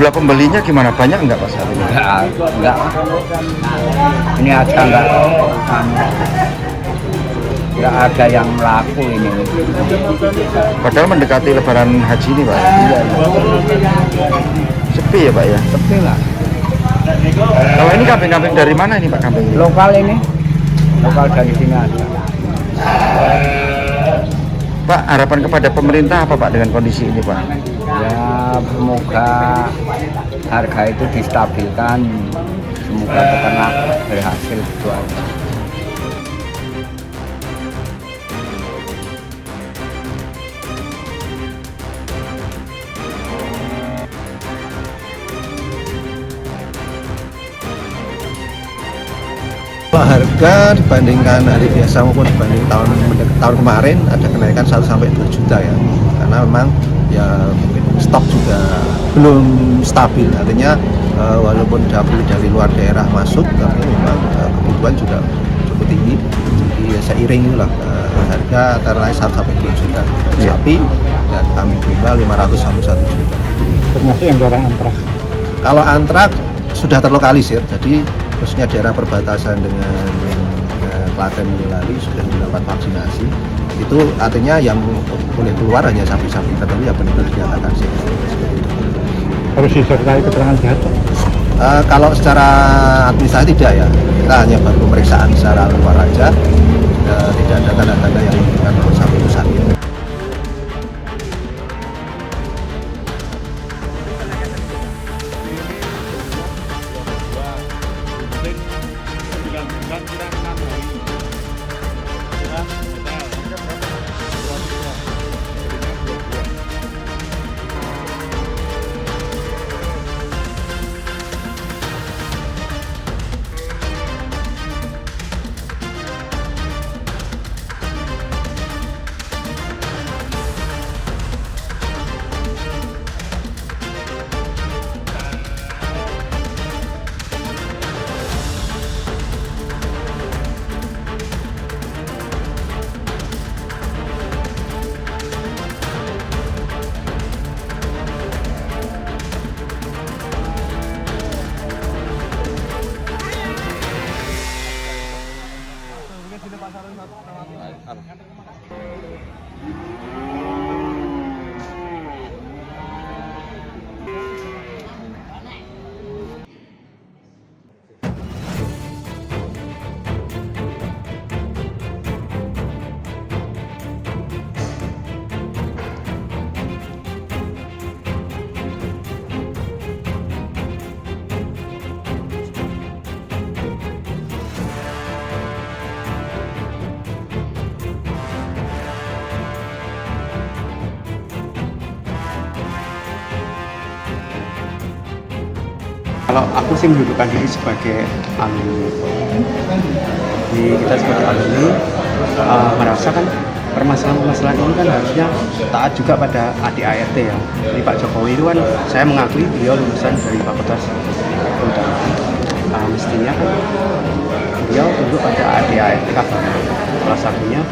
Jumlah pembelinya gimana? Banyak nggak Pak saat ini? Enggak. Ini aja enggak ada yang laku ini. Padahal mendekati Lebaran Haji ini Pak. Iya. Sepi ya Pak ya? Sepi lah. Kalau ini kambing-kambing dari mana ini Pak kambing? Lokal ini. Lokal dari sini aja. Pak, harapan kepada pemerintah apa Pak dengan kondisi ini Pak? Ya semoga harga itu distabilkan, semoga peternak berhasil itu aja. Harga dibandingkan hari biasa maupun dibanding tahun kemarin ada kenaikan 1 sampai 2 juta ya, karena memang ya mungkin stok juga belum stabil, artinya walaupun dari luar daerah masuk tapi memang kebutuhan juga cukup tinggi, jadi ya, seiring itulah harga antara lain 1 sampai 2 juta sapi dan kambing domba 500 sampai 1 juta. Termasuk yang barang antrak. Kalau antrak sudah terlokalisir, jadi khususnya daerah perbatasan dengan Klaten Boyolali sudah mendapat vaksinasi. Itu artinya yang boleh keluar hanya sapi-sapi tertentu yang benar-benar dinyatakan sehat. Seperti itu. Harus disertai keterangan sehat? Kalau secara administrasi tidak ya, kita hanya baru pemeriksaan secara luar aja, tidak ada tanda-tanda yang menunjukkan bahwa sapi itu sakit. Kalau aku sih mendudukan diri sebagai alumni. Jadi kita sebagai alumni merasakan permasalahan-permasalahan ini kan harusnya taat juga pada ADART ya. Jadi Pak Jokowi itu kan saya mengakui beliau lulusan dari Fakultas Kehutanan. Mestinya kan beliau tunduk pada ADART kabarnya. Salah satunya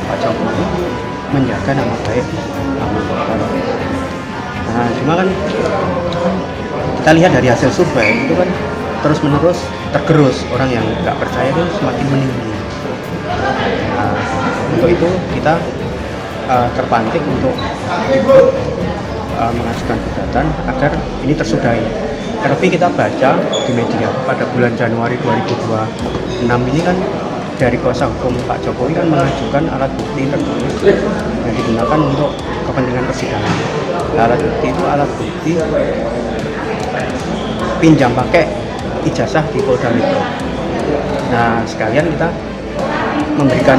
Pak Jokowi menjaga nama baik Fakultas. Nah, cuma kan kita lihat dari hasil survei itu kan terus-menerus tergerus, orang yang nggak percaya itu semakin meninggi. Nah, untuk itu kita terpantik untuk mengajukan gugatan agar ini tersudahi. Terlebih kita baca di media pada bulan Januari 2026 ini kan dari kuasa hukum Pak Jokowi kan mengajukan alat bukti tertulis yang digunakan untuk kepentingan persidangan. Alat bukti itu alat bukti pinjam pakai ijazah di Polda Metro. Nah, sekalian kita memberikan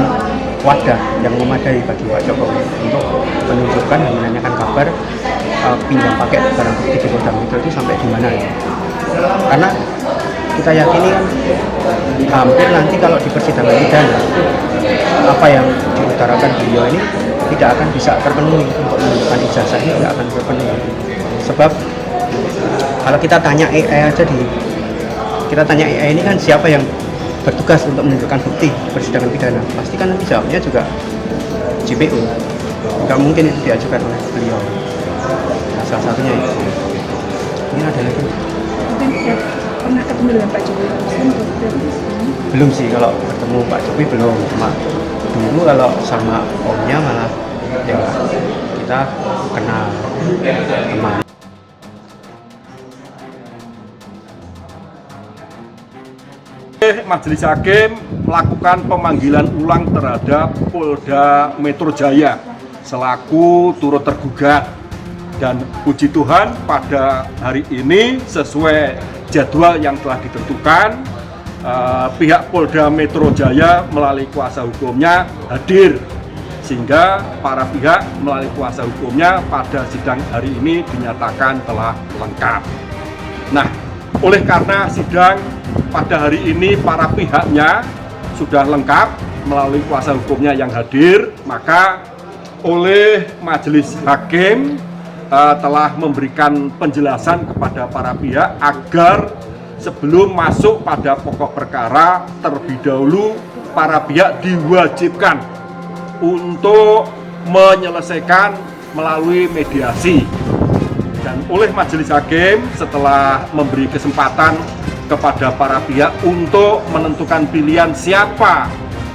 wadah yang memadai bagi Pak Jokowi untuk menunjukkan dan menanyakan kabar pinjam pakai barang bukti di Polda Metro itu sampai di mana ya? Karena kita yakini kan hampir nanti kalau di persidangan pidana apa yang diutarakan beliau ini tidak akan bisa terpenuhi, untuk menunjukkan ijazah ini tidak akan terpenuhi. Sebab kalau kita tanya AI aja kita tanya AI ini kan siapa yang bertugas untuk menunjukkan bukti di persidangan pidana, pasti kan nanti jawabnya juga JPU, nggak mungkin itu diajukan oleh beliau. Nah, salah satunya itu. Ini ada lagi. Pernah ketemu dengan Pak Jokowi? Belum sih, kalau ketemu Pak Jokowi belum. Cuma dulu kalau sama omnya malah ya kita kenal teman. Majelis Hakim melakukan pemanggilan ulang terhadap Polda Metro Jaya selaku turut tergugat, dan puji Tuhan pada hari ini sesuai jadwal yang telah ditentukan, pihak Polda Metro Jaya melalui kuasa hukumnya hadir, sehingga para pihak melalui kuasa hukumnya pada sidang hari ini dinyatakan telah lengkap. Nah, oleh karena sidang pada hari ini para pihaknya sudah lengkap melalui kuasa hukumnya yang hadir, maka oleh Majelis Hakim telah memberikan penjelasan kepada para pihak agar sebelum masuk pada pokok perkara terlebih dahulu para pihak diwajibkan untuk menyelesaikan melalui mediasi. Dan oleh Majelis Hakim setelah memberi kesempatan kepada para pihak untuk menentukan pilihan siapa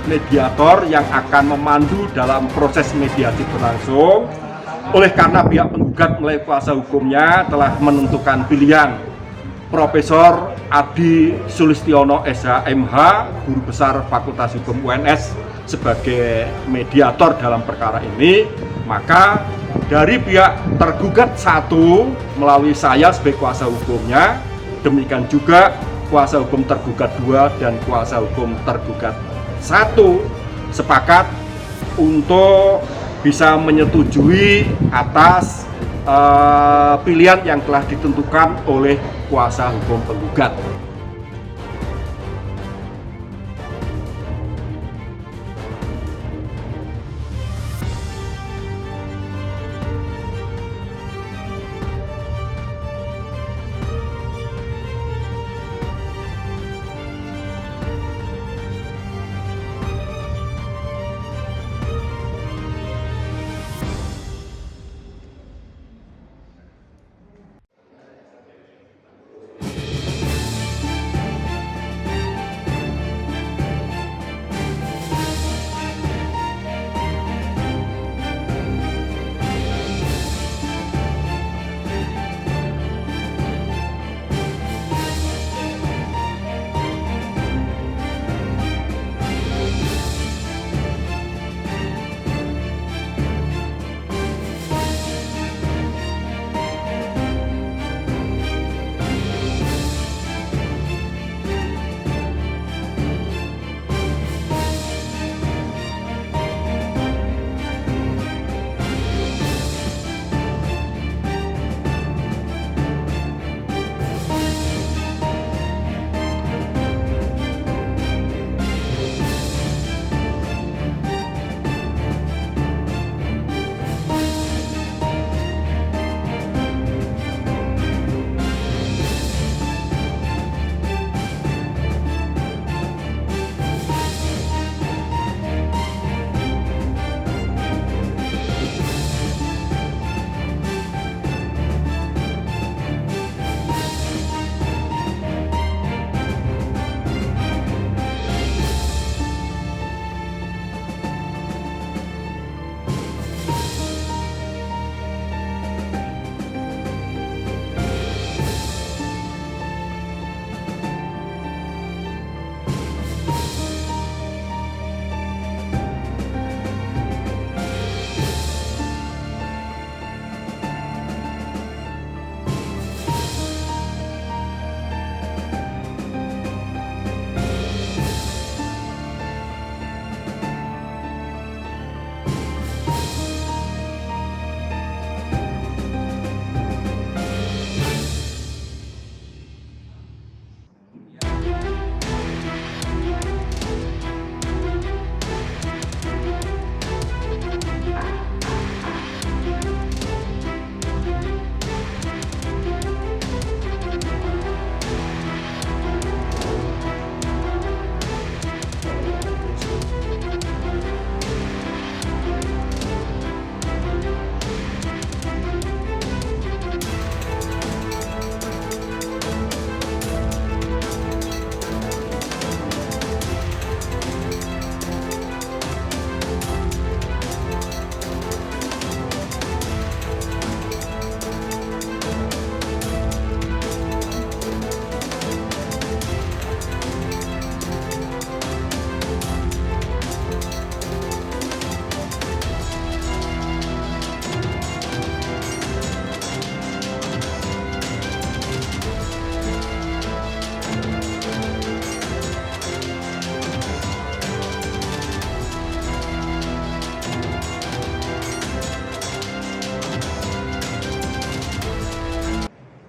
mediator yang akan memandu dalam proses mediasi berlangsung, oleh karena pihak penggugat melalui kuasa hukumnya telah menentukan pilihan Profesor Adi Sulistiono SHMH, Guru Besar Fakultas Hukum UNS sebagai mediator dalam perkara ini, maka dari pihak tergugat 1 melalui saya sebagai kuasa hukumnya, demikian juga kuasa hukum tergugat 2 dan kuasa hukum tergugat 1 sepakat untuk bisa menyetujui atas pilihan yang telah ditentukan oleh kuasa hukum penggugat.